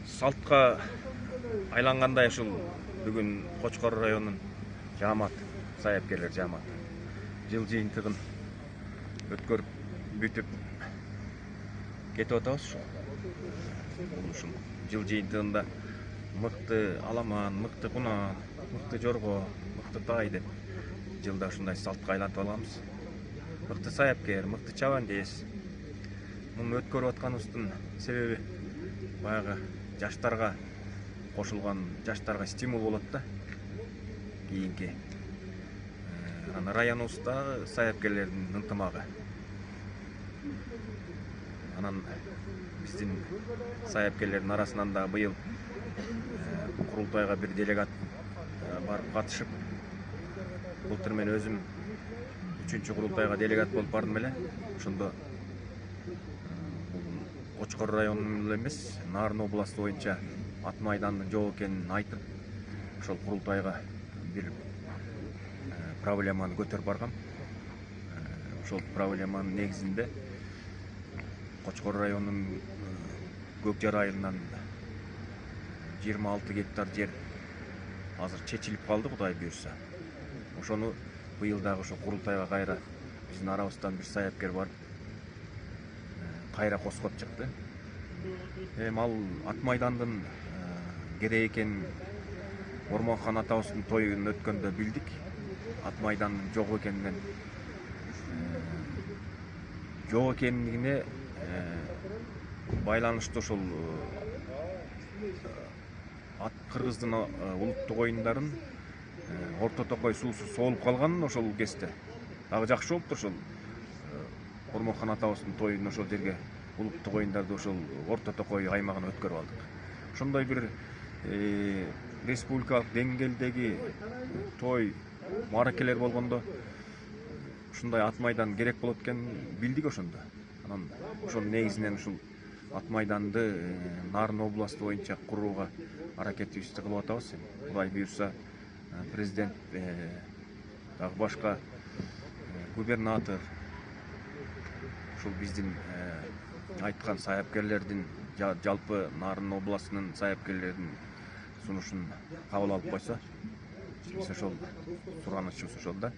Салтқа айлангандай ушул бүгүн Кочкор районунун жааматы, саяпкерлер жааматы жыл жыйынтыгын өткөрүп бүтүп кетип атабыз. Ушул жыл жыйынтыгында мыкты аламан, мыкты кунан, мыкты жорго, мыкты тай деп жылда ушундай салтка айлантып алганбыз. Мыкты саяпкер, мыкты чабандес. Муну өткөрүп атканыбыздын себеби баягы жаштарга кошулган, жаштарга стимул болот да. Кийинки районубузда саяпкерлердин ынтымагы. Анан биздин саяпкерлердин арасынан да быйыл курултайга бир делегат барып катышып, былтыр мен өзүм 3-чү курултайга делегат болуп бардым эле. Ошондо Кочкор районунун эле эмес, Нарын областы боюнча ат майдандын жок экенин айтып, ошол курултайга бир проблеманы көтөрүп баргам. Ошол проблеманын негизинде Кочкор районунун Көкжар айылынан 26 гектар жер азыр чечилип калды, Кудай буйрса. Ошону быйыл дагы ошо курултайга кайра биздин арабыздан бир саяпкер барып кайра коскоп чыкты. Ал ат майдандын керек экенин Ормонхан атабыздын тоюн өткөндө билдик. Ат майдандын жок экенинен жок экендигине байланыштуу ошол ат кыргыздын улуттук оюндарын Орто Токой суусу соолуп калганын ошол кезде дагы жакшы болуптур. Ошол Ормонхан атабыздын тоюн ошол жерге улуттук оюндарды ошол Орто Токой аймагына өткөрүп алдык. Ошондой бир республикалык деңгээлдеги той мааракелер болгондо ушундай ат майдан керек болот экенин билдик ошондо. Анан ошонун негизинен ушул ат майданды Нарын областы боюнча курууга аракетибизди кылып атабыз. Кудай буйрса президент дагы башка губернатор ушул биздин айткан саяпкерлердин, жалпы Нарын областынын саяпкерлеринин сунушун кабыл алып койсо, биз ошол суранычыбыз ошол да.